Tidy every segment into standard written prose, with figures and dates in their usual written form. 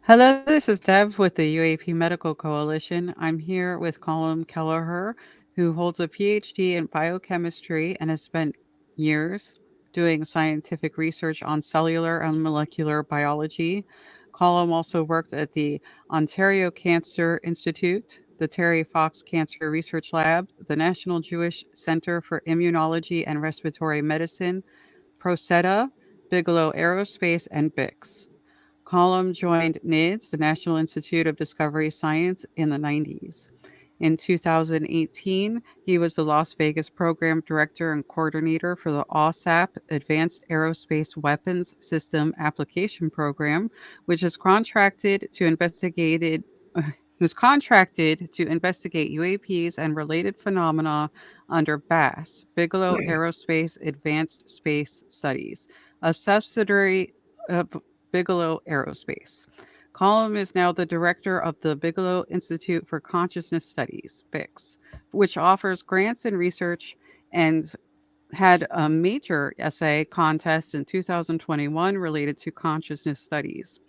Hello, this is Deb with the UAP Medical Coalition. I'm here with Colm Kelleher, who holds a PhD in biochemistry and has spent years doing scientific research on cellular and molecular biology. Colm also worked at the Ontario Cancer Institute, the Terry Fox Cancer Research Lab, the National Jewish Center for Immunology and Respiratory Medicine, Prosetta, Bigelow Aerospace, and BIX. Colm joined NIDS, the National Institute of Discovery Science, in the 90s. In 2018, he was the Las Vegas program director and coordinator for the AAWSAP Advanced Aerospace Weapons System Application Program, which is contracted to investigate UAPs and related phenomena under BASS, Bigelow Aerospace Advanced Space Studies, a subsidiary of Bigelow Aerospace. Colm is now the director of the Bigelow Institute for Consciousness Studies, BIX, which offers grants and research and had a major essay contest in 2021 related to consciousness studies.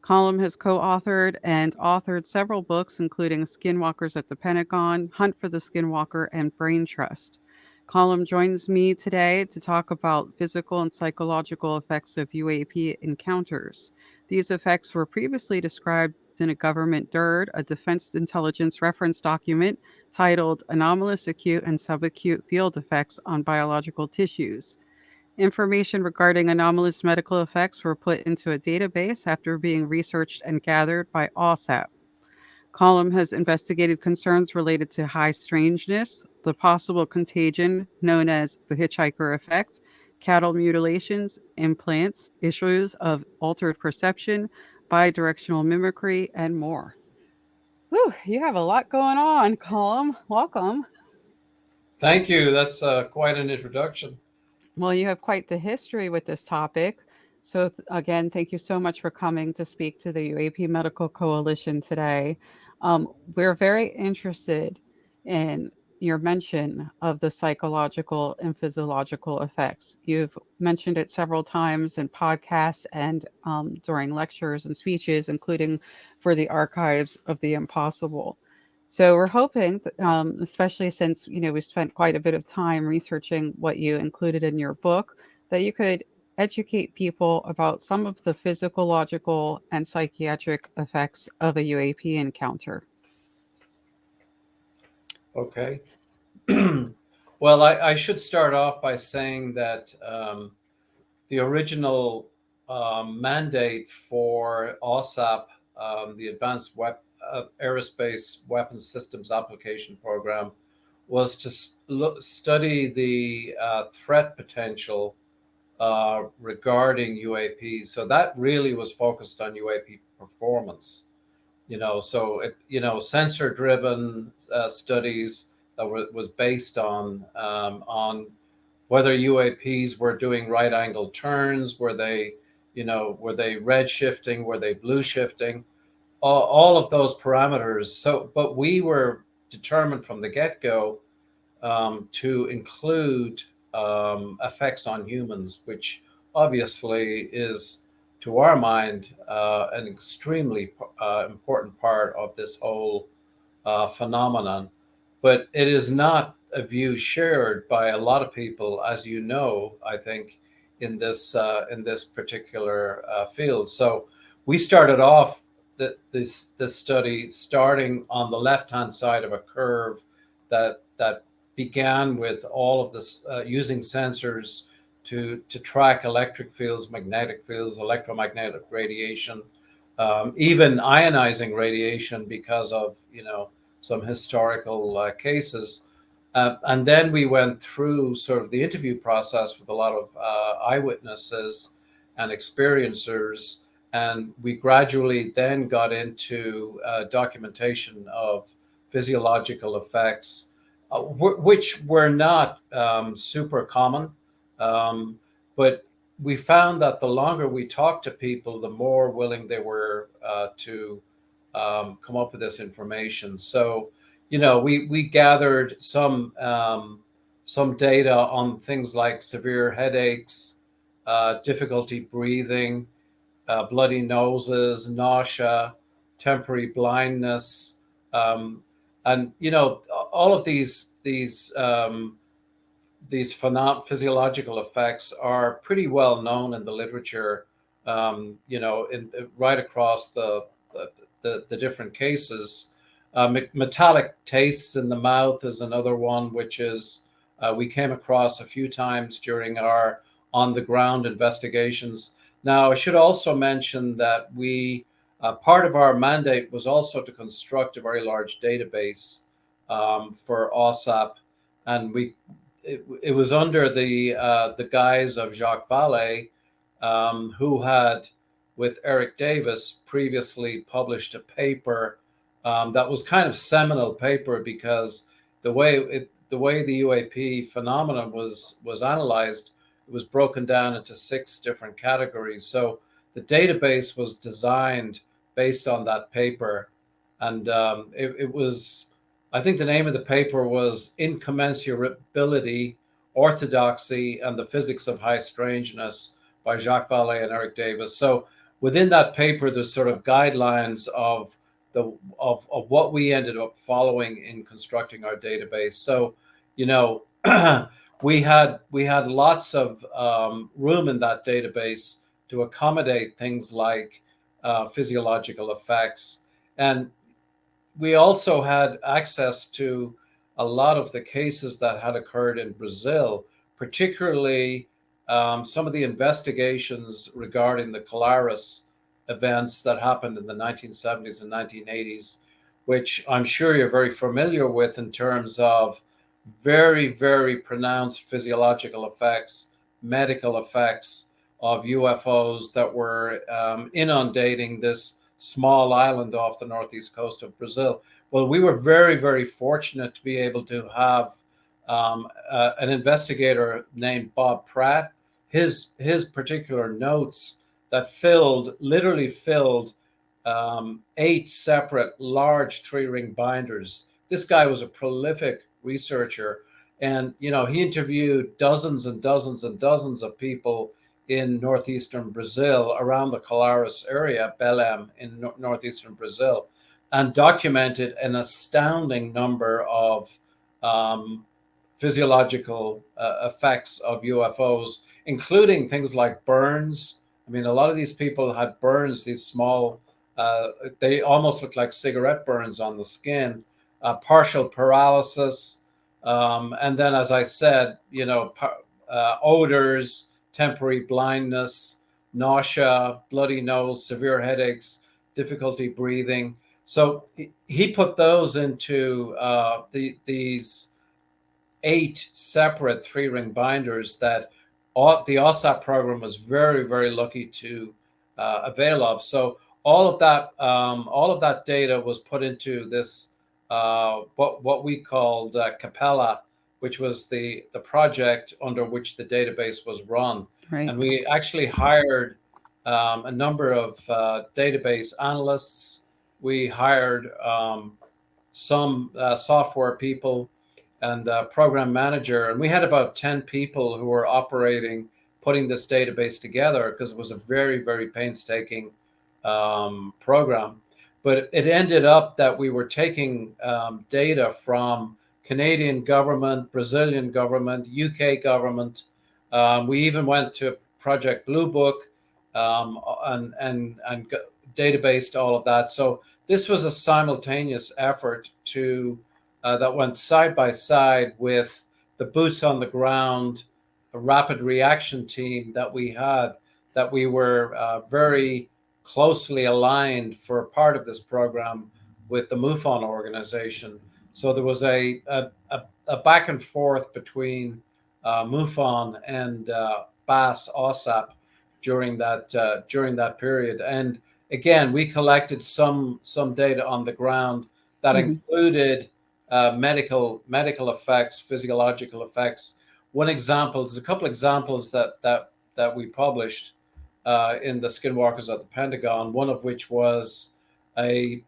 Colm has co authored and authored several books, including Skinwalkers at the Pentagon, Hunt for the Skinwalker, and Brain Trust. Colm joins me today to talk about physical and psychological effects of UAP encounters. These effects were previously described in a government DIRD, a Defense Intelligence Reference Document titled Anomalous Acute and Subacute Field Effects on Biological Tissues. Information regarding anomalous medical effects were put into a database after being researched and gathered by AAWSAP. Colm has investigated concerns related to high strangeness, the possible contagion known as the hitchhiker effect, cattle mutilations, implants, issues of altered perception, bidirectional mimicry, and more. Whew, you have a lot going on, Colm. Welcome. Thank you. That's quite an introduction. Well, you have quite the history with this topic. So, again, thank you so much for coming to speak to the UAP Medical Coalition today. We're very interested in your mention of the psychological and physiological effects. You've mentioned it several times in podcasts and during lectures and speeches, including for the Archives of the Impossible. So we're hoping, especially since we spent quite a bit of time researching what you included in your book, that you could educate people about some of the physiological and psychiatric effects of a UAP encounter. Okay. Well, I should start off by saying that the original mandate for AAWSAP, the Aerospace Weapons Systems Application Program, was to study the threat potential regarding UAPs. So that really was focused on UAP performance. So sensor driven studies that was based on whether UAPs were doing right angle turns, were they red shifting, were they blue shifting, all of those parameters. So but we were determined from the get-go to include effects on humans, which obviously is, to our mind, an extremely important part of this whole phenomenon. But it is not a view shared by a lot of people, as you know, I think, in this particular field. So we started off this study starting on the left hand side of a curve that began with all of this using sensors to track electric fields, magnetic fields, electromagnetic radiation, even ionizing radiation because of some historical cases. And then we went through sort of the interview process with a lot of eyewitnesses and experiencers. And we gradually then got into documentation of physiological effects, which were not super common. But we found that the longer we talked to people, the more willing they were to come up with this information. So, we gathered some data on things like severe headaches, difficulty breathing, bloody noses, nausea, temporary blindness, um, and all of these physiological effects are pretty well known in the literature. Right across the different cases. Metallic tastes in the mouth is another one, which is we came across a few times during our on the ground investigations. Now, I should also mention that part of our mandate was also to construct a very large database for AAWSAP, and it was under the guise of Jacques Vallée, who had, with Eric Davis, previously published a paper that was kind of seminal paper because the way the UAP phenomenon was analyzed, it was broken down into 6 different categories. So the database was designed based on that paper, and it was. I think the name of the paper was Incommensurability, Orthodoxy, and the Physics of High Strangeness by Jacques Vallée and Eric Davis. So within that paper, there's sort of guidelines of what we ended up following in constructing our database. So, you know, we had lots of room in that database to accommodate things like physiological effects, and we also had access to a lot of the cases that had occurred in Brazil, particularly some of the investigations regarding the Colares events that happened in the 1970s and 1980s, which I'm sure you're very familiar with in terms of very, very pronounced physiological effects, medical effects of UFOs that were inundating this small island off the northeast coast of Brazil. Well, we were very, very fortunate to be able to have an investigator named Bob Pratt. His particular notes that literally filled 8 separate large 3-ring binders. This guy was a prolific researcher, and he interviewed dozens and dozens and dozens of people in northeastern Brazil, around the Colares area, Belém, in northeastern Brazil, and documented an astounding number of physiological effects of UFOs, including things like burns. I mean, a lot of these people had burns, these small, they almost look like cigarette burns on the skin, partial paralysis, and then, as I said, odors, temporary blindness, nausea, bloody nose, severe headaches, difficulty breathing. So he put those into these 8 separate 3-ring binders that the AAWSAP program was very, very lucky to avail of. So all of that data was put into this what we called Capella, which was the project under which the database was run. Right. And we actually hired a number of database analysts. We hired some software people and program manager, and we had about 10 people who were operating, putting this database together, because it was a very, very painstaking program. But it ended up that we were taking data from Canadian government, Brazilian government, UK government. We even went to Project Blue Book and databased all of that. So this was a simultaneous effort that went side by side with the boots on the ground, a rapid reaction team that we had, that we were very closely aligned for part of this program with the MUFON organization. So there was a back and forth between MUFON and BAS AAWSAP during that period. And again, we collected some data on the ground that included medical effects, physiological effects. There's a couple examples that we published in the Skinwalkers at the Pentagon. One of which was a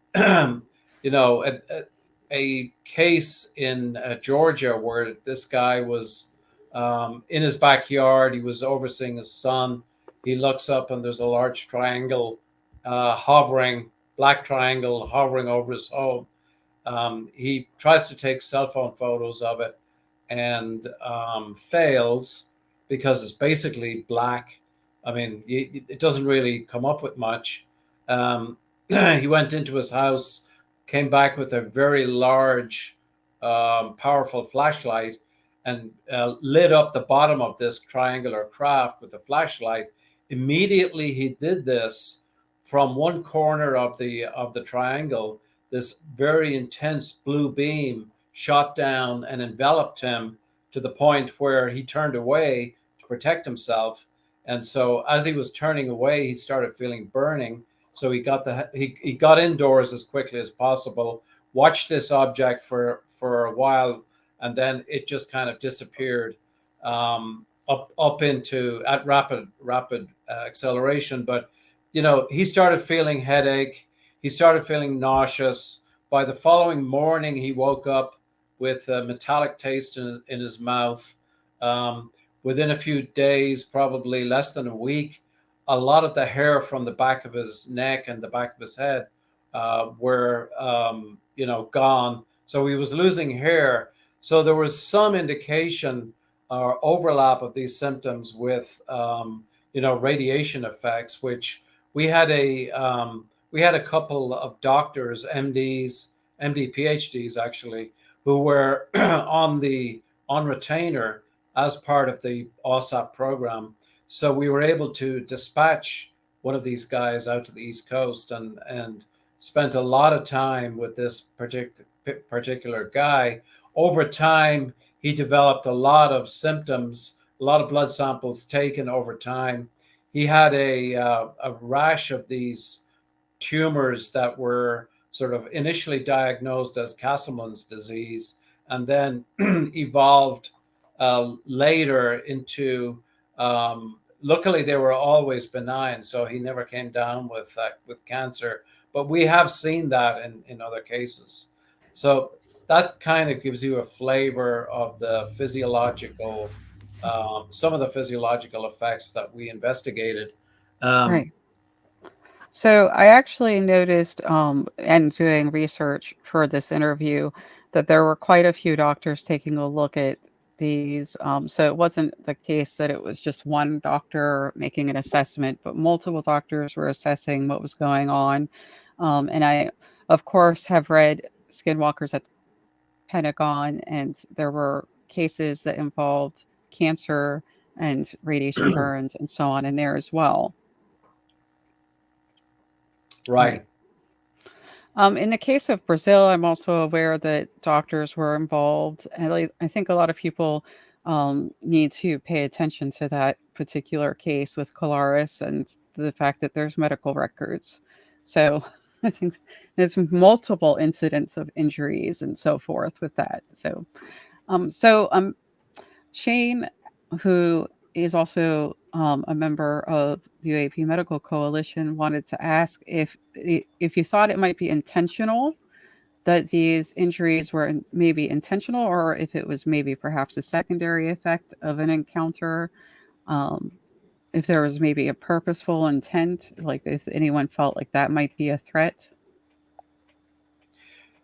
a case in Georgia where this guy was in his backyard. He was overseeing his son. he looks up and there's a large triangle hovering, black triangle hovering over his home. He tries to take cell phone photos of it and fails because it's basically black. I mean, it doesn't really come up with much. He went into his house, came back with a very large, powerful flashlight, and lit up the bottom of this triangular craft with a flashlight. Immediately, he did this from one corner of the triangle. This very intense blue beam shot down and enveloped him to the point where he turned away to protect himself. And so, as he was turning away, he started feeling burning. So he got indoors as quickly as possible, watched this object for a while, and then it just kind of disappeared up into at rapid acceleration. But he started feeling headache. He started feeling nauseous. By the following morning, he woke up with a metallic taste in his mouth. Within a few days, probably less than a week, a lot of the hair from the back of his neck and the back of his head were, gone. So he was losing hair. So there was some indication or overlap of these symptoms with, radiation effects, which we had a couple of doctors, MD, PhDs actually, who were on retainer as part of the AAWSAP program. So we were able to dispatch one of these guys out to the East Coast and spent a lot of time with this particular guy. Over time, he developed a lot of symptoms, a lot of blood samples taken over time. He had a rash of these tumors that were sort of initially diagnosed as Castleman's disease and then evolved later into, luckily they were always benign, so he never came down with cancer. But we have seen that in other cases. So that kind of gives you a flavor of the physiological, some of the physiological effects that we investigated. Um, Right. So I actually noticed, and doing research for this interview, that there were quite a few doctors taking a look at these. So it wasn't the case that it was just one doctor making an assessment, but multiple doctors were assessing what was going on. And I, of course, have read Skinwalkers at the Pentagon, and there were cases that involved cancer and radiation burns and so on in there as well. Right. right. In the case of Brazil, I'm also aware that doctors were involved, and I think a lot of people need to pay attention to that particular case with Colares and the fact that there's medical records. So I think there's multiple incidents of injuries and so forth with that. So Shane, who is also a member of the UAP Medical Coalition, wanted to ask if you thought it might be intentional that these injuries were maybe intentional, or if it was maybe perhaps a secondary effect of an encounter. Um, if there was maybe a purposeful intent, like if anyone felt like that might be a threat.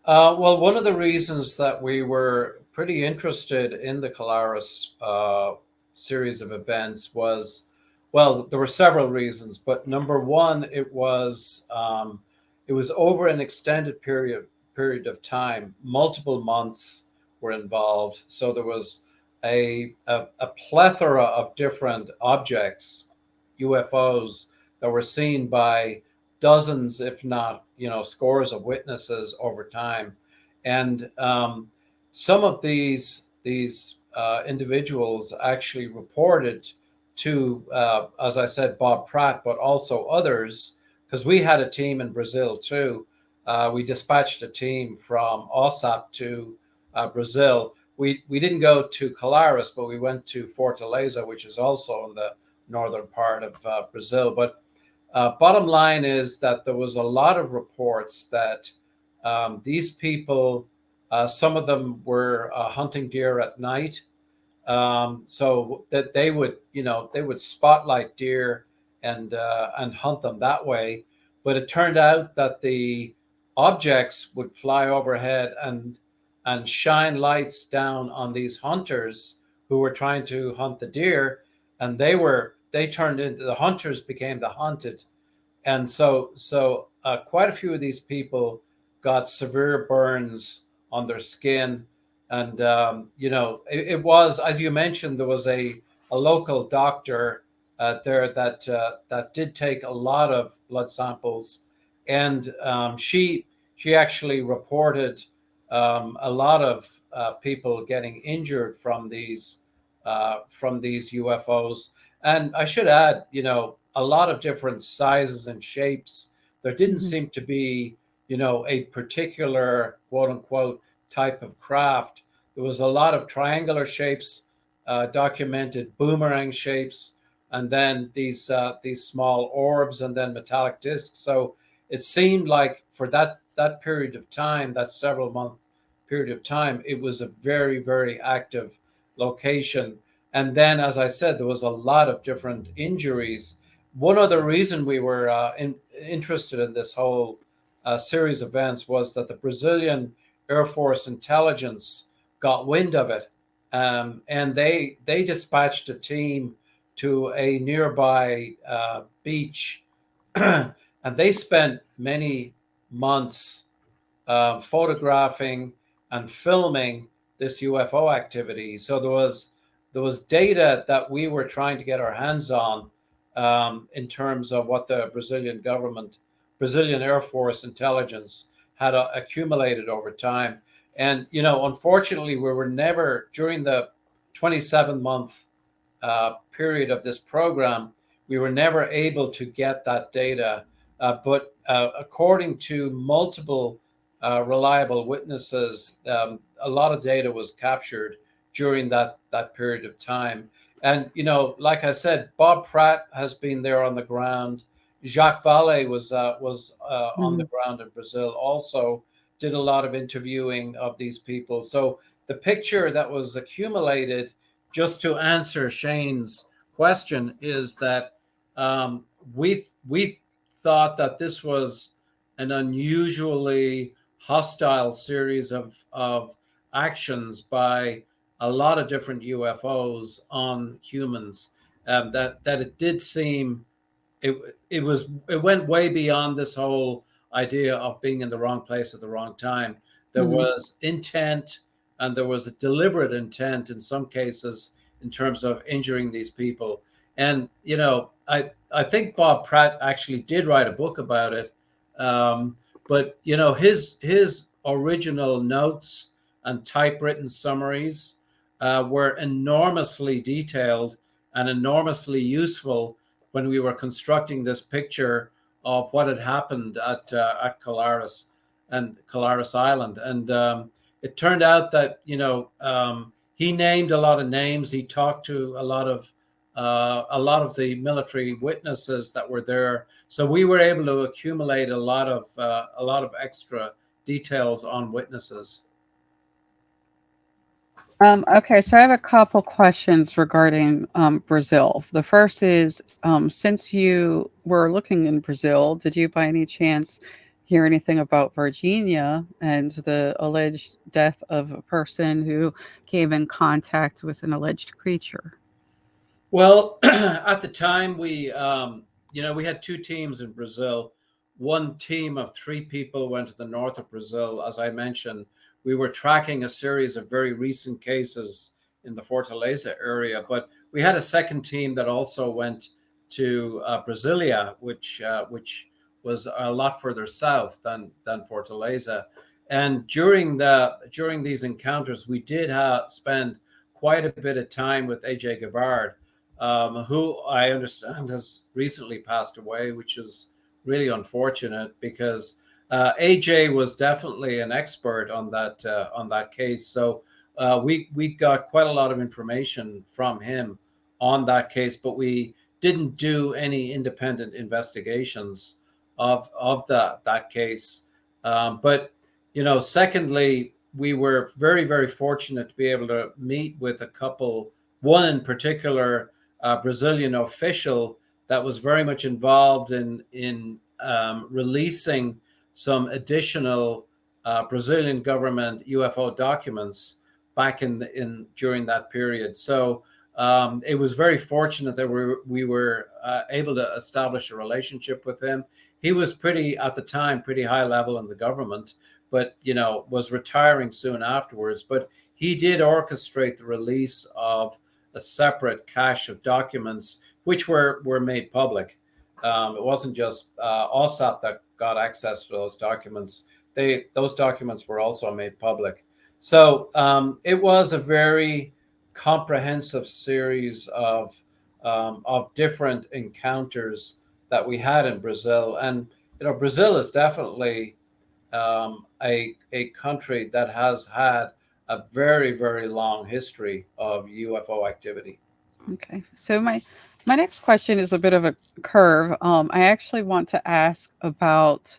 Well, one of the reasons that we were pretty interested in the Colares series of events was, well, there were several reasons, but number one, it was over an extended period of time. Multiple months were involved, so there was a plethora of different objects, UFOs, that were seen by dozens, if not scores of witnesses over time, and some of these individuals actually reported to, as I said, Bob Pratt, but also others, because we had a team in Brazil too. We dispatched a team from AAWSAP to Brazil. We didn't go to Colares, but we went to Fortaleza, which is also in the northern part of Brazil. But bottom line is that there was a lot of reports that these people, some of them were hunting deer at night, so that they would spotlight deer and hunt them that way. But it turned out that the objects would fly overhead and shine lights down on these hunters who were trying to hunt the deer, and they turned into the hunters became the hunted. And so quite a few of these people got severe burns on their skin. And it was, as you mentioned, there was a local doctor there that did take a lot of blood samples, and she actually reported a lot of people getting injured from these UFOs. And I should add, a lot of different sizes and shapes. There didn't Mhm. seem to be, a particular quote unquote type of craft. There was a lot of triangular shapes, documented boomerang shapes, and then these small orbs, and then metallic discs. So it seemed like for that period of time, that several month period of time, it was a very, very active location. And then, as I said, there was a lot of different injuries. One other reason we were interested in this whole series of events was that the Brazilian Air Force intelligence got wind of it, and they dispatched a team to a nearby beach, and they spent many months photographing and filming this UFO activity. So there was data that we were trying to get our hands on in terms of what the Brazilian government, Brazilian Air Force intelligence had accumulated over time. And unfortunately, we were never during the 27-month period of this program, we were never able to get that data. But according to multiple reliable witnesses, a lot of data was captured during that period of time. And like I said, Bob Pratt has been there on the ground. Jacques Vallée was on the Mhm. ground in Brazil. Also, did a lot of interviewing of these people. So the picture that was accumulated, just to answer Shane's question, is that um, we thought that this was an unusually hostile series of actions by a lot of different UFOs on humans. That it did seem it went way beyond this whole idea of being in the wrong place at the wrong time. There Mhm. was intent, and there was a deliberate intent in some cases in terms of injuring these people. And I think Bob Pratt actually did write a book about it. But his original notes and typewritten summaries were enormously detailed and enormously useful when we were constructing this picture of what had happened at Colares Island. And it turned out that he named a lot of names. He talked to a lot of the military witnesses that were there. So we were able to accumulate a lot of extra details on witnesses. Okay, so I have a couple questions regarding Brazil. The first is, since you were looking in Brazil, did you by any chance hear anything about Virginia and the alleged death of a person who came in contact with an alleged creature? Well, at the time, we had two teams in Brazil. One team of three people went to the north of Brazil. As I mentioned, we were tracking a series of very recent cases in the Fortaleza area, but we had a second team that also went to Brasilia, which was a lot further south than Fortaleza. And during these encounters, we did spend quite a bit of time with AJ Gavard, who I understand has recently passed away, which is really unfortunate because AJ was definitely an expert on that case. So we got quite a lot of information from him on that case, but we didn't do any independent investigations of that case. But secondly, we were very, very fortunate to be able to meet with a couple. One in particular, Brazilian official that was very much involved in releasing some additional Brazilian government UFO documents back in during that period. So it was very fortunate that we were able to establish a relationship with him. He was pretty, at the time, pretty high level in the government, but was retiring soon afterwards. But he did orchestrate the release of a separate cache of documents which were made public. It wasn't just AAWSAP that got access to those documents. Those documents were also made public. So it was a very comprehensive series of different encounters that we had in Brazil. And Brazil is definitely a country that has had a very, very long history of UFO activity. Okay. So my next question is a bit of a curve. I actually want to ask about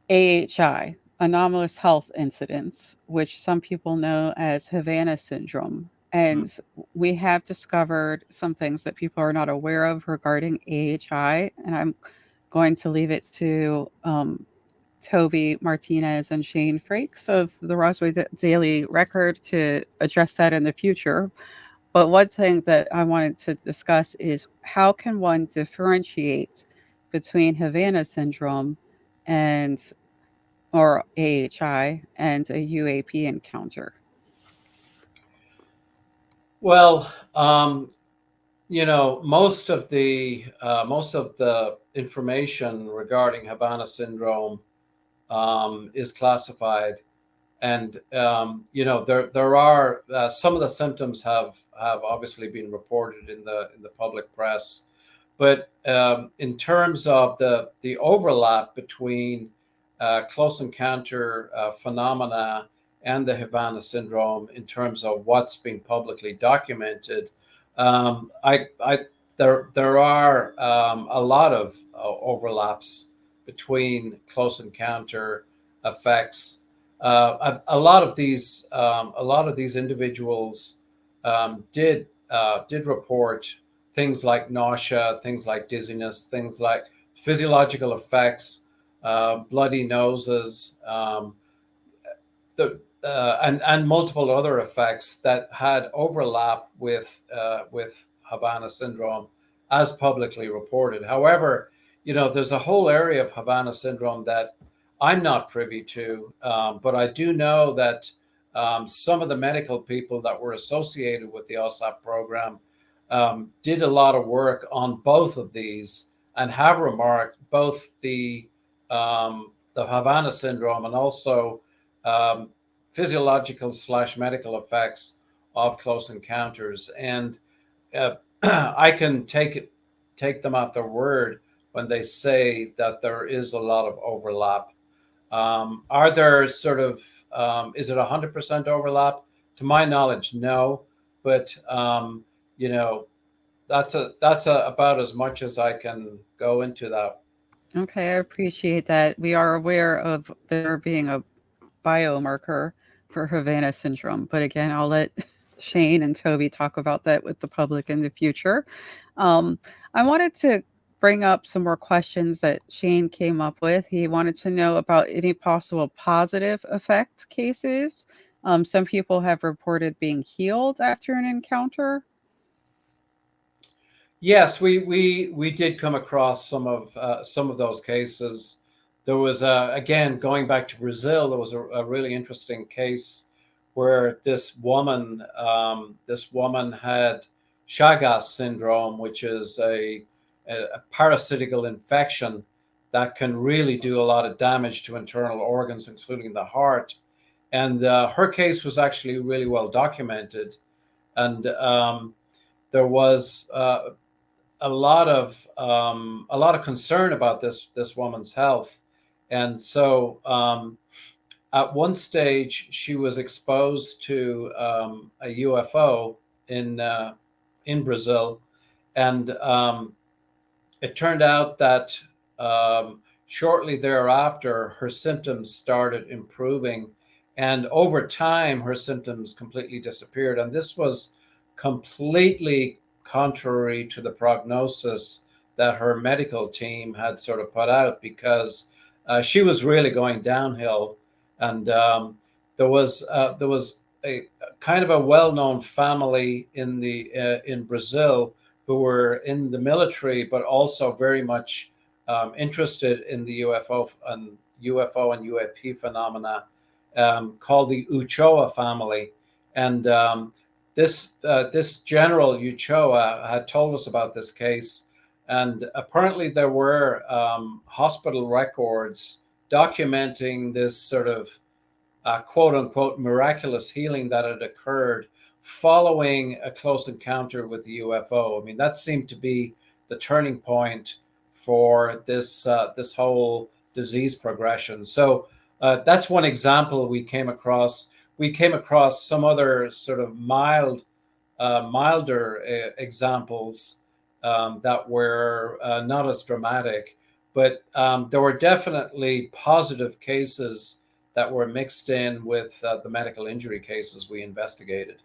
AHI, anomalous health incidents, which some people know as Havana Syndrome. Mm. And we have discovered some things that people are not aware of regarding AHI. And I'm going to leave it to Toby Martinez and Shane Frakes of the Roswell Daily Record to address that in the future. But one thing that I wanted to discuss is how can one differentiate between Havana syndrome and or AHI and a UAP encounter? Well, most of the information regarding Havana syndrome is classified, and there are some of the symptoms have obviously been reported in the public press, but in terms of the overlap between close encounter phenomena and the Havana syndrome, in terms of what's been publicly documented, I there are a lot of overlaps between close encounter effects. A lot of these individuals did report things like nausea, things like dizziness, things like physiological effects, bloody noses, and multiple other effects that had overlap with Havana syndrome as publicly reported. However, there's a whole area of Havana syndrome that I'm not privy to, but I do know that some of the medical people that were associated with the OSAP program did a lot of work on both of these and have remarked both the Havana syndrome and also um, physiological / medical effects of close encounters. And I can take them at their word when they say that there is a lot of overlap. Are there sort of is it 100% overlap? To my knowledge, no. But you know, that's about as much as I can go into that. Okay, I appreciate that. We are aware of there being a biomarker for Havana syndrome, but again, I'll let Shane and Toby talk about that with the public in the future. Um, I wanted to bring up some more questions that Shane came up with. He wanted to know about any possible positive effect cases. Some people have reported being healed after an encounter. Yes, we did come across some of those cases. There was again, going back to Brazil, there was a really interesting case where this woman had Chagas syndrome, which is a parasitical infection that can really do a lot of damage to internal organs, including the heart. And her case was actually really well documented, and there was a lot of concern about this woman's health, and so at one stage she was exposed to a UFO in Brazil, and it turned out that shortly thereafter her symptoms started improving, and over time her symptoms completely disappeared, and this was completely contrary to the prognosis that her medical team had sort of put out, because she was really going downhill. And there was a kind of a well-known family in Brazil who were in the military, but also very much interested in the UFO and UAP phenomena, called the Uchoa family. And this General Uchoa had told us about this case, and apparently there were hospital records documenting this sort of quote unquote miraculous healing that had occurred following a close encounter with the UFO. I mean, that seemed to be the turning point for this whole disease progression. So that's one example we came across. We came across some other sort of milder examples that were not as dramatic, but there were definitely positive cases that were mixed in with the medical injury cases we investigated.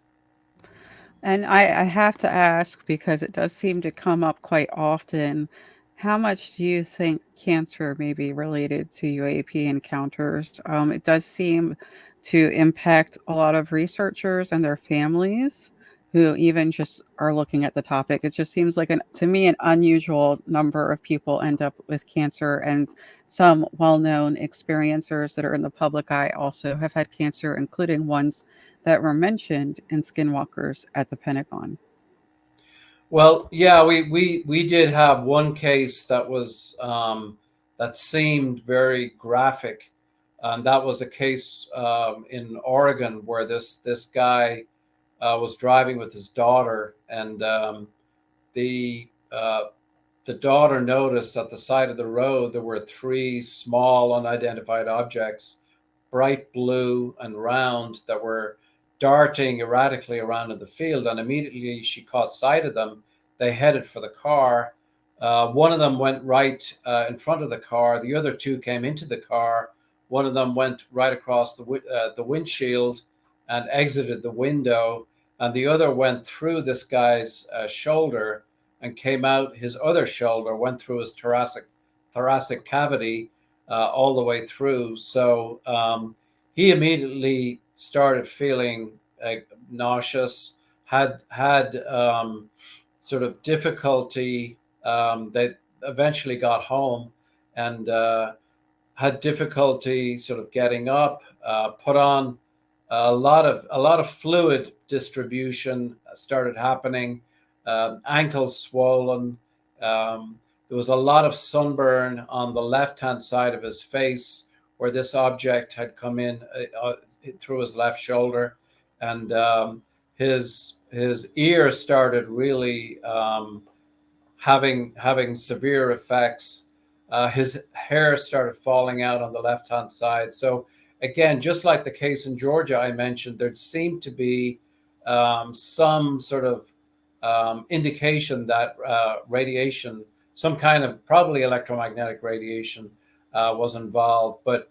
And I have to ask because it does seem to come up quite often. How much do you think cancer may be related to UAP encounters? It does seem to impact a lot of researchers and their families who even just are looking at the topic. It just seems like to me, an unusual number of people end up with cancer, and some well-known experiencers that are in the public eye also have had cancer, including ones that were mentioned in Skinwalkers at the Pentagon. Well, yeah, we did have one case that was that seemed very graphic, and that was a case in Oregon where this guy was driving with his daughter, and the uh, the daughter noticed at the side of the road there were three small unidentified objects, bright blue and round, that were darting erratically around in the field. And immediately she caught sight of them. They headed for the car. One of them went right in front of the car. The other two came into the car. One of them went right across the windshield and exited the window, and the other went through this guy's shoulder and came out his other shoulder, went through his thoracic cavity all the way through. So he immediately started feeling nauseous, had sort of difficulty. They eventually got home, and had difficulty sort of getting up. Put on a lot of fluid distribution started happening. Ankles swollen. There was a lot of sunburn on the left hand side of his face where this object had come in through his left shoulder, and his ear started really having severe effects. His hair started falling out on the left hand side. So again, just like the case in Georgia I mentioned, there seemed to be some sort of indication that radiation, some kind of probably electromagnetic radiation, was involved. But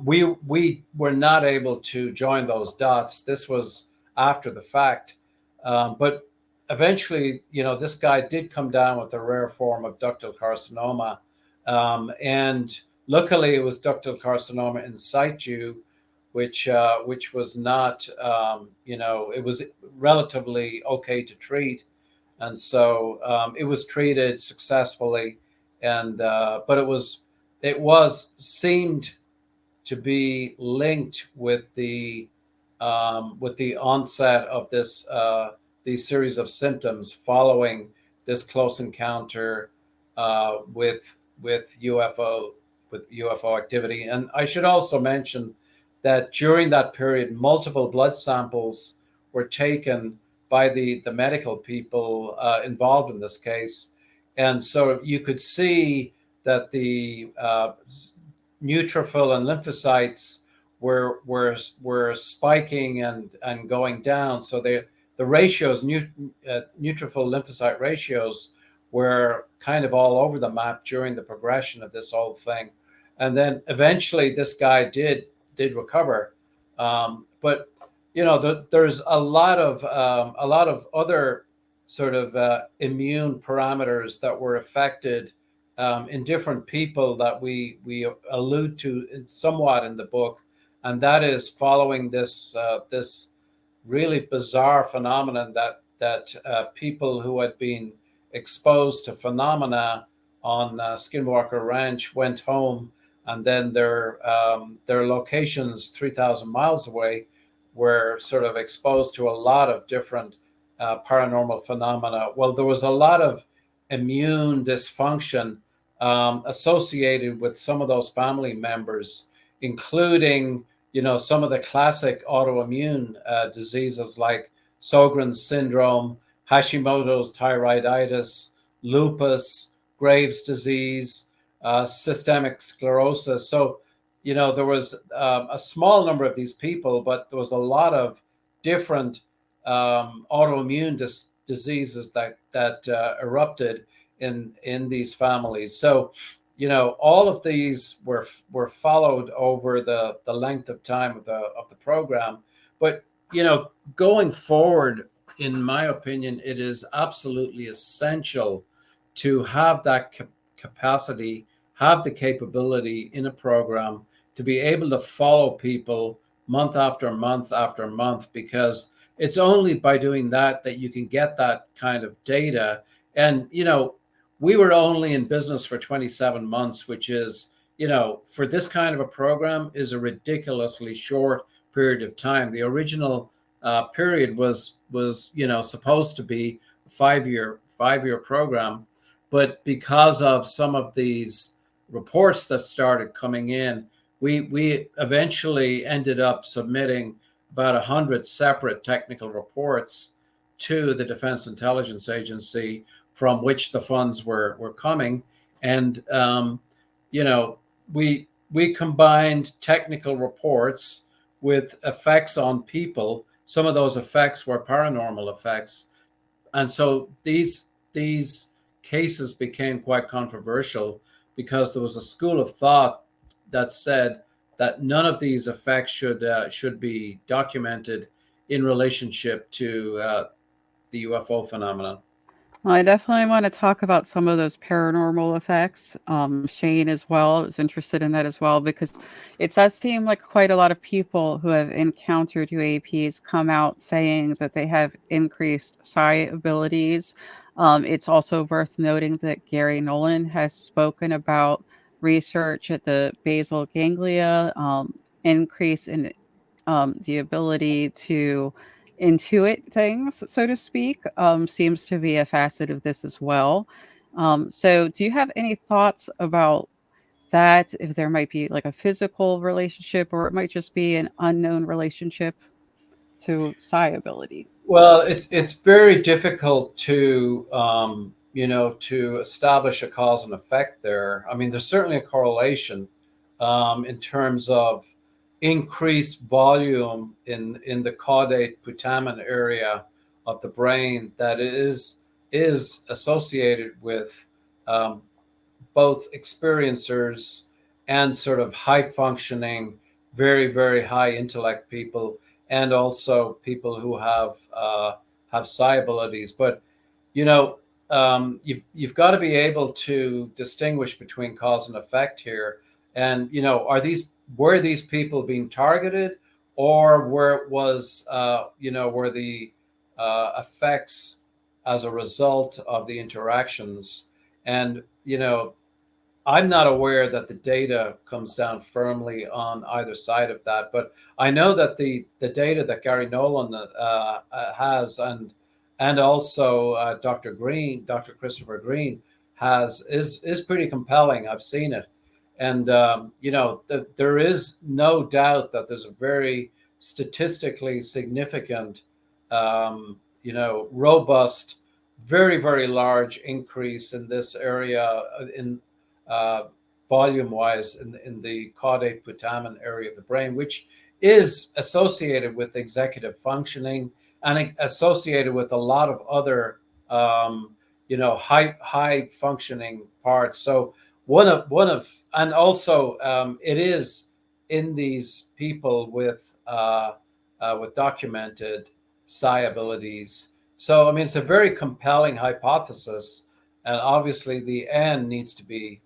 we were not able to join those dots. This was after the fact. But eventually, this guy did come down with a rare form of ductal carcinoma. And luckily, it was ductal carcinoma in situ, which was not, it was relatively okay to treat. And so it was treated successfully. And but it was seemed to be linked with the onset of these series of symptoms following this close encounter with UFO activity. And I should also mention that during that period, multiple blood samples were taken by the medical people involved in this case, and so you could see that the neutrophil and lymphocytes were spiking and going down. So the ratios, neutrophil lymphocyte ratios, were kind of all over the map during the progression of this whole thing. And then eventually this guy did recover. But there's a lot of other sort of immune parameters that were affected in different people that we allude to somewhat in the book, and that is following this really bizarre phenomenon that people who had been exposed to phenomena on Skinwalker Ranch went home, and then their locations 3,000 miles away were sort of exposed to a lot of different paranormal phenomena. Well, there was a lot of immune dysfunction associated with some of those family members, including, some of the classic autoimmune diseases like Sjogren's syndrome, Hashimoto's thyroiditis, lupus, Graves' disease, systemic sclerosis. So, there was a small number of these people, but there was a lot of different autoimmune diseases that erupted in these families. So, all of these were followed over the length of time of the program. But going forward, in my opinion, it is absolutely essential to have that capacity, have the capability in a program to be able to follow people month after month after month, because it's only by doing that you can get that kind of data. And we were only in business for 27 months, which is, for this kind of a program, is a ridiculously short period of time. The original period was supposed to be a five-year program, but because of some of these reports that started coming in, we eventually ended up submitting about 100 separate technical reports to the Defense Intelligence Agency, from which the funds were coming. And we combined technical reports with effects on people. Some of those effects were paranormal effects, and so these cases became quite controversial, because there was a school of thought that said that none of these effects should be documented in relationship to the UFO phenomenon. Well, I definitely want to talk about some of those paranormal effects. Shane as well is interested in that as well, because it does seem like quite a lot of people who have encountered UAPs come out saying that they have increased psi abilities. It's also worth noting that Gary Nolan has spoken about research at the basal ganglia, increase in the ability to intuit things, so to speak, seems to be a facet of this as well. So, do you have any thoughts about that? If there might be like a physical relationship, or it might just be an unknown relationship to psi ability? Well, it's very difficult to to establish a cause and effect there. I mean, there's certainly a correlation in terms of increased volume in the caudate putamen area of the brain that is associated with um, both experiencers and sort of high functioning, very, very high intellect people, and also people who have psi abilities. But you know, you've got to be able to distinguish between cause and effect here. And were these people being targeted, or were the effects as a result of the interactions? And I'm not aware that the data comes down firmly on either side of that, but I know that the data that Gary Nolan has, and also Dr. Christopher Green has, is pretty compelling. I've seen it, and there is no doubt that there's a very statistically significant, robust, very, very large increase in this area in uh, volume wise in the caudate putamen area of the brain, which is associated with executive functioning and associated with a lot of other, high functioning parts. So and also it is in these people with documented psi abilities. So, I mean, it's a very compelling hypothesis, and obviously the N needs to be,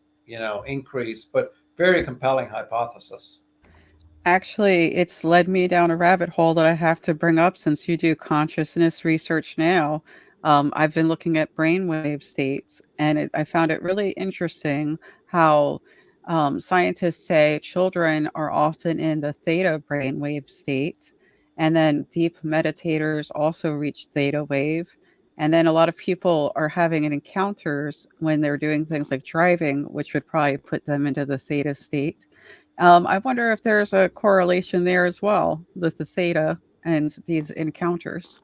increased, but very compelling hypothesis. Actually, it's led me down a rabbit hole that I have to bring up since you do consciousness research now. I've been looking at brainwave states, and I found it really interesting how scientists say children are often in the theta brainwave state, and then deep meditators also reach theta wave. And then a lot of people are having encounters when they're doing things like driving, which would probably put them into the theta state. I wonder if there's a correlation there as well with the theta and these encounters.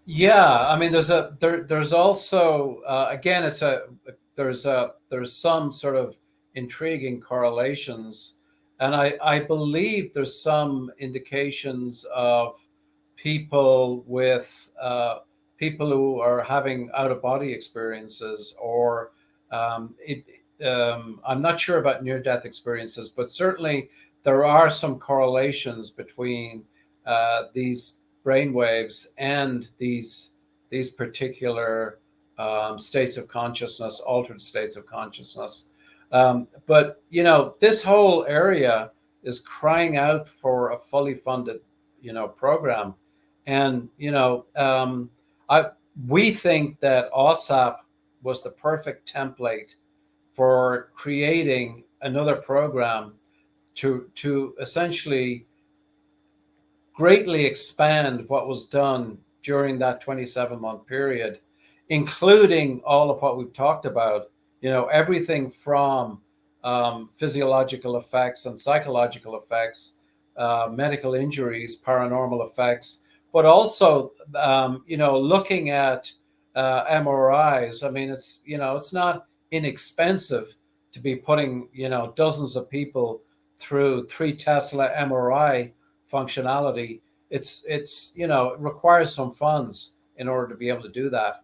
Yeah, I mean, there's also again, there's some sort of intriguing correlations, and I believe there's some indications of people with people who are having out of body experiences, or it. I'm not sure about near death experiences, but certainly there are some correlations between these brainwaves and these particular states of consciousness, altered states of consciousness. But this whole area is crying out for a fully funded, program, and I we think that AAWSAP was the perfect template for creating another program to essentially greatly expand what was done during that 27-month period, including all of what we've talked about, everything from physiological effects and psychological effects, medical injuries, paranormal effects, but also, looking at MRIs. I mean, it's not inexpensive to be putting, dozens of people through 3 Tesla MRI functionality. It requires some funds in order to be able to do that.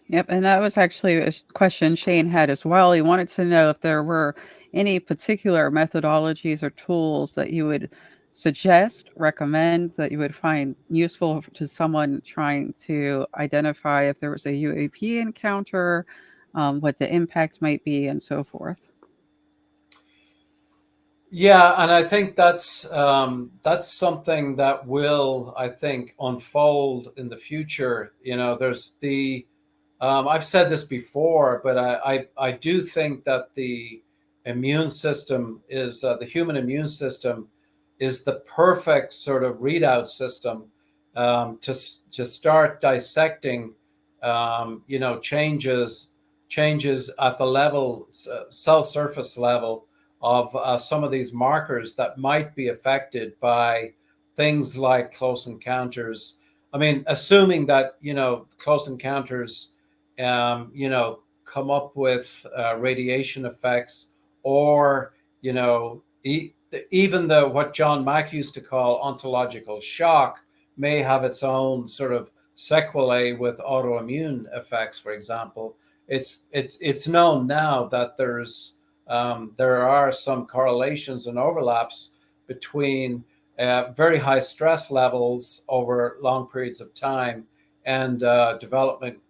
Yep, and that was actually a question Shane had as well. He wanted to know if there were any particular methodologies or tools that you would suggest, recommend, that you would find useful to someone trying to identify if there was a UAP encounter, what the impact might be, and so forth. Yeah, and I think that's something that will, I think, unfold in the future. There's the I've said this before, but I do think that the human immune system is the perfect sort of readout system to start dissecting, changes at the level, cell surface level of some of these markers that might be affected by things like close encounters. I mean, assuming that close encounters, come up with radiation effects, or even the what John Mack used to call ontological shock may have its own sort of sequelae with autoimmune effects, for example. It's known now that there are some correlations and overlaps between very high stress levels over long periods of time and developing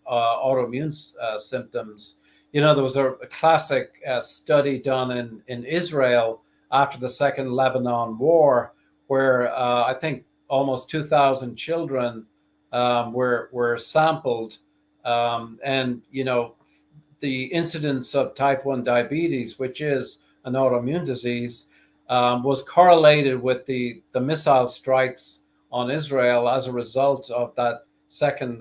autoimmune symptoms. There was a classic study done in Israel after the Second Lebanon War, where I think almost 2,000 children were sampled, and the incidence of type 1 diabetes, which is an autoimmune disease, was correlated with the missile strikes on Israel as a result of that second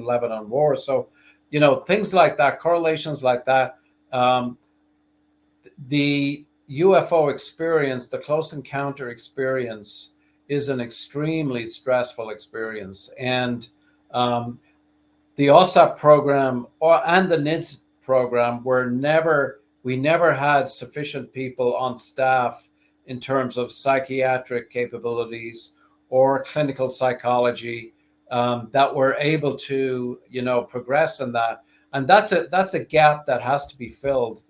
Lebanon War. So, things like that, correlations like that. The UFO experience, the close encounter experience, is an extremely stressful experience, and the OSAP program and the NIDS program we never had sufficient people on staff in terms of psychiatric capabilities or clinical psychology, that were able to progress in that. And that's a gap that has to be filled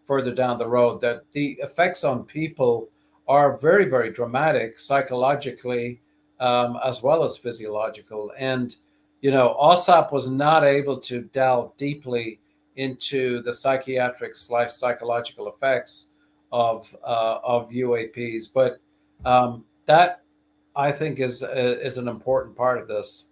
further down the road. That the effects on people are very, very dramatic psychologically, as well as physiological. And, OSAP was not able to delve deeply into the psychiatric / psychological effects of UAPs, but that I think is an important part of this.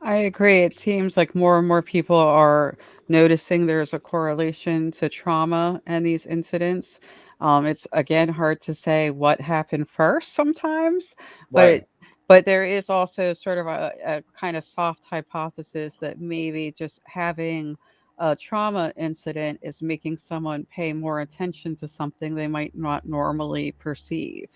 I agree. It seems like more and more people are noticing there's a correlation to trauma and these incidents. It's again hard to say what happened first sometimes, Right. but but there is also sort of a kind of soft hypothesis that maybe just having a trauma incident is making someone pay more attention to something they might not normally perceive.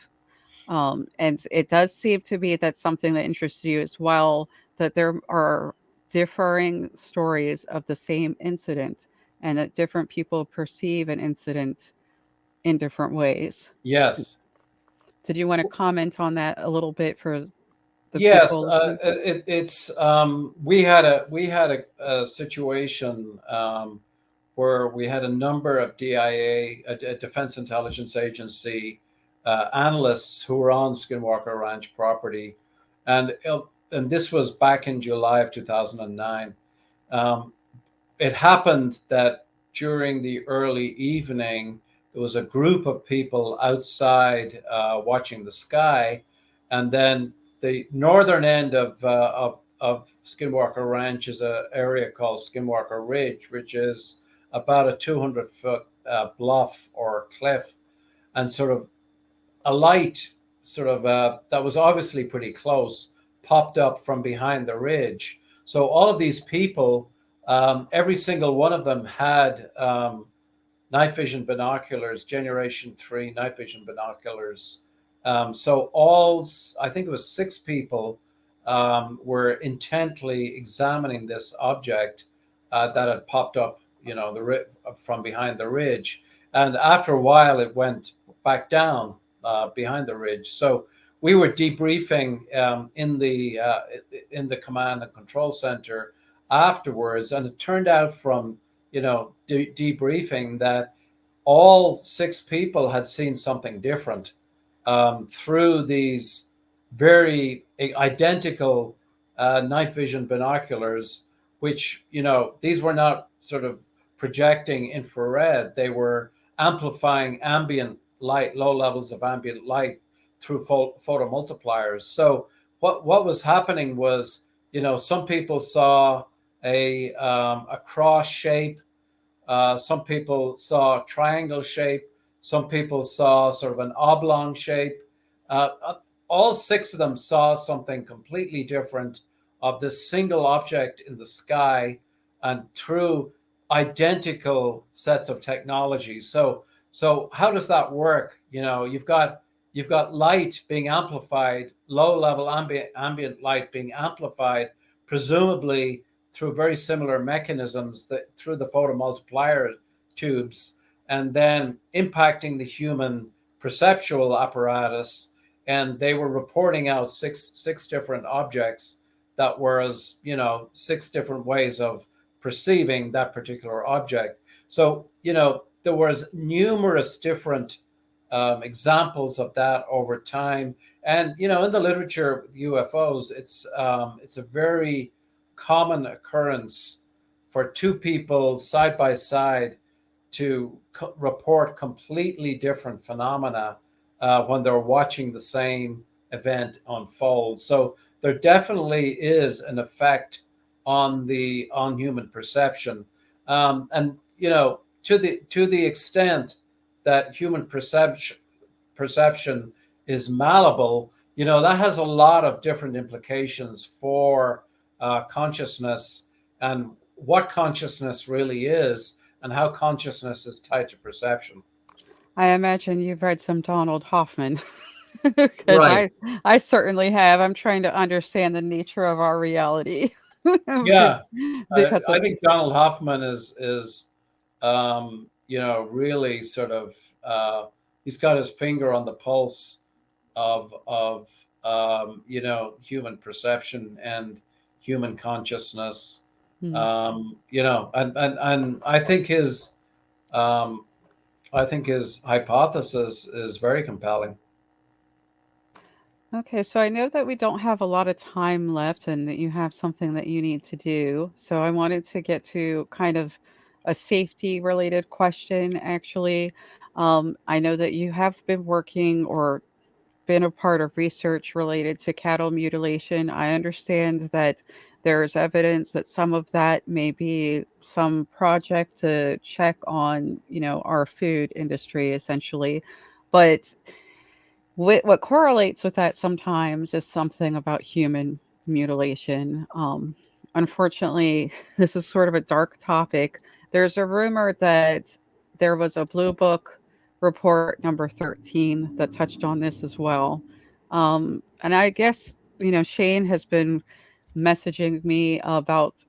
And it does seem to be that something that interests you as well, that there are differing stories of the same incident and that different people perceive an incident in different ways. Yes. Did you want to comment on that a little bit for the Yes, people listening? it's we had a situation where we had a number of DIA, a Defense Intelligence Agency analysts who were on Skinwalker Ranch property, and and this was back in July of 2009. Um, it happened that during the early evening, there was a group of people outside watching the sky, and then the northern end of Skinwalker Ranch is an area called Skinwalker Ridge, which is about a 200-foot bluff or cliff, and sort of a light, that was obviously pretty close, popped up from behind the ridge. So all of these people, every single one of them had night vision binoculars, Generation 3 night vision binoculars. So I think it was 6 people, were intently examining this object that had popped up, from behind the ridge. And after a while, it went back down behind the ridge. So we were debriefing in the command and control center afterwards, and it turned out from debriefing that all 6 people had seen something different through these very identical night vision binoculars, which, these were not sort of projecting infrared, they were amplifying ambient light, low levels of ambient light through photomultipliers. So what was happening was, some people saw a cross shape, some people saw a triangle shape. Some people saw sort of an oblong shape. All 6 of them saw something completely different of this single object in the sky and through identical sets of technology. So how does that work? You've got light being amplified, low level ambient light being amplified, presumably through very similar mechanisms that through the photomultiplier tubes, and then impacting the human perceptual apparatus. And they were reporting out six different objects that were, as 6 different ways of perceiving that particular object. So there was numerous different examples of that over time. And in the literature with UFOs, it's a very common occurrence for 2 people side by side to report completely different phenomena when they're watching the same event unfold. So there definitely is an effect on human perception, and to the extent that human perception is malleable, that has a lot of different implications for consciousness and what consciousness really is and how consciousness is tied to perception. I imagine you've read some Donald Hoffman because Right. I certainly have. I'm trying to understand the nature of our reality Be- Yeah. because I it's think Donald Hoffman is really sort of he's got his finger on the pulse of human perception and human consciousness. hmm. And um, I think his hypothesis is very compelling. Okay, so I know that we don't have a lot of time left and that you have something that you need to do. So I wanted to get to kind of a safety related question, actually. I know that you have been working or been a part of research related to cattle mutilation. I understand that there's evidence that some of that may be some project to check on, our food industry essentially. But what correlates with that sometimes is something about human mutilation. Unfortunately, this is sort of a dark topic. There's a rumor that there was a Blue Book report number 13 that touched on this as well. And I guess, Shane has been messaging me about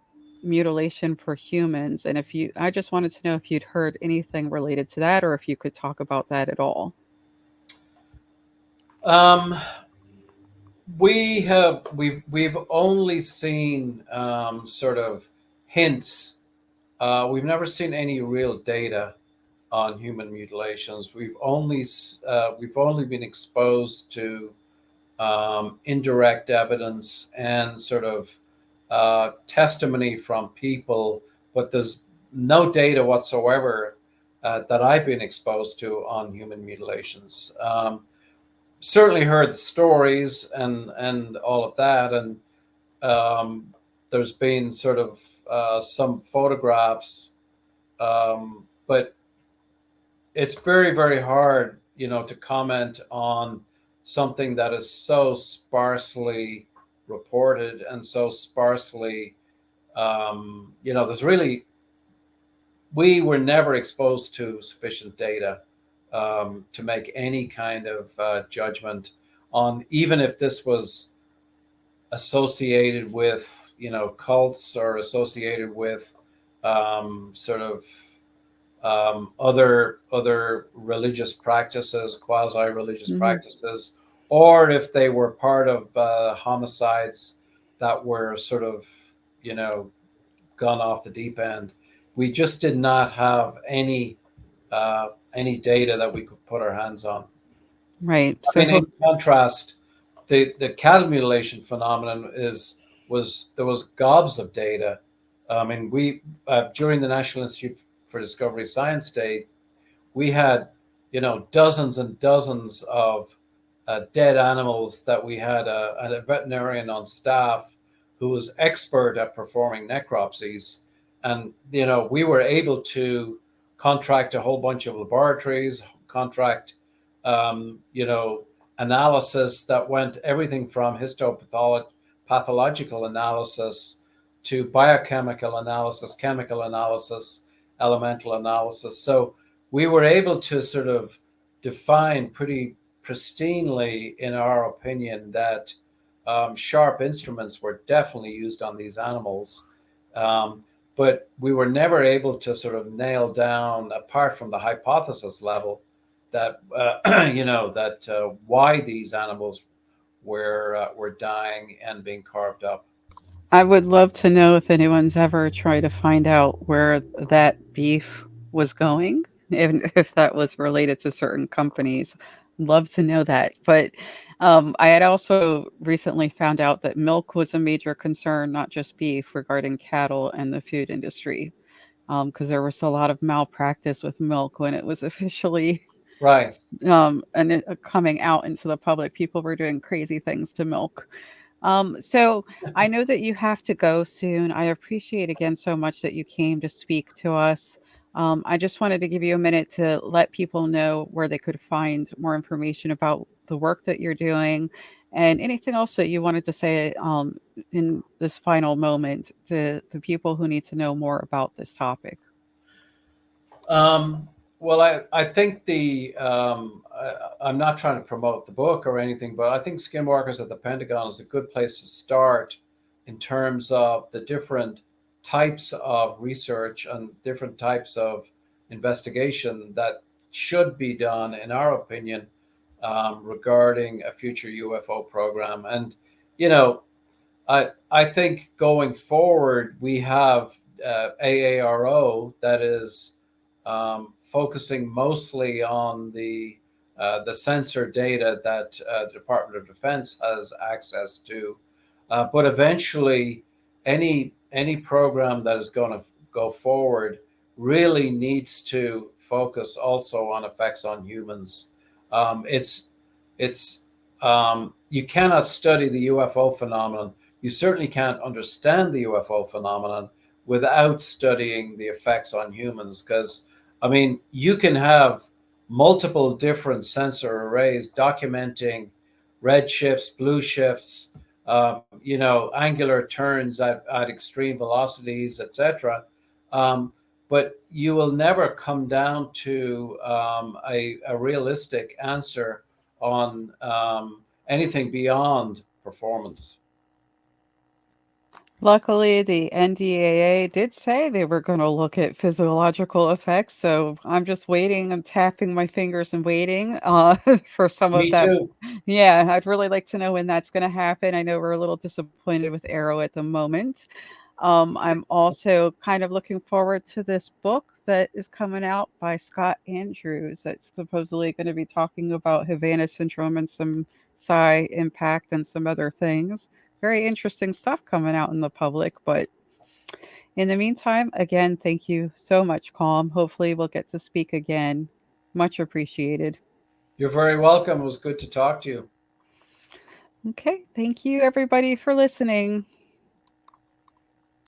mutilation for humans. And I just wanted to know if you'd heard anything related to that or if you could talk about that at all. Um, we've only seen sort of hints. We've never seen any real data on human mutilations. We've only been exposed to indirect evidence and sort of testimony from people, but there's no data whatsoever that I've been exposed to on human mutilations. Certainly heard the stories and all of that, and there's been sort of some photographs, but it's very very hard, to comment on something that is so sparsely reported and so sparsely, there's really, we were never exposed to sufficient data to make any kind of judgment on, even if this was associated with, cults or associated with sort of other religious practices, quasi religious Hmm. practices, or if they were part of homicides that were sort of, you know gone off the deep end. We just did not have any data that we could put our hands on. Right. I So mean, in contrast, the cattle mutilation phenomenon is was there was gobs of data. I mean, we during the National Institute for Discovery Science Day, we had, dozens and dozens of dead animals that we had a veterinarian on staff who was expert at performing necropsies, and we were able to contract a whole bunch of laboratories, contract analysis that went everything from histopathological analysis to biochemical analysis, chemical analysis, elemental analysis. So we were able to sort of define pretty pristinely, in our opinion, that sharp instruments were definitely used on these animals. Um, but we were never able to sort of nail down, apart from the hypothesis level, that that why these animals were dying and being carved up. I would love to know if anyone's ever tried to find out where that beef was going, if that was related to certain companies. Love to know that. But I had also recently found out that milk was a major concern, not just beef, regarding cattle and the food industry, because there was a lot of malpractice with milk when it was officially Right. coming out into the public. People were doing crazy things to milk. So I know that you have to go soon. I appreciate again so much that you came to speak to us. I just wanted to give you a minute to let people know where they could find more information about the work that you're doing and anything else that you wanted to say in this final moment to the people who need to know more about this topic. Um, well, I think I'm not trying to promote the book or anything, but I think Skinwalkers at the Pentagon is a good place to start in terms of the different types of research and different types of investigation that should be done, in our opinion, regarding a future UFO program. And, you know, I think going forward, we have AARO that is focusing mostly on the the sensor data that the Department of Defense has access to. But eventually, any program that is going to go forward really needs to focus also on effects on humans. It's you cannot study the UFO phenomenon. You certainly can't understand the UFO phenomenon without studying the effects on humans. Because I mean, you can have multiple different sensor arrays documenting red shifts, blue shifts, angular turns at extreme velocities, etc. Um, but you will never come down to a realistic answer on anything beyond performance. Luckily, the NDAA did say they were going to look at physiological effects, so I'm just waiting. I'm tapping my fingers and waiting for some of Me that. too. Yeah, I'd really like to know when that's going to happen. I know we're a little disappointed with Arrow at the moment. I'm also kind of looking forward to this book that is coming out by Scott Andrews that's supposedly going to be talking about Havana Syndrome and some psi impact and some other things. Very interesting stuff coming out in the public. But in the meantime, again, thank you so much, Colm. Hopefully, we'll get to speak again. Much appreciated. You're very welcome. It was good to talk to you. Okay. Thank you, everybody, for listening.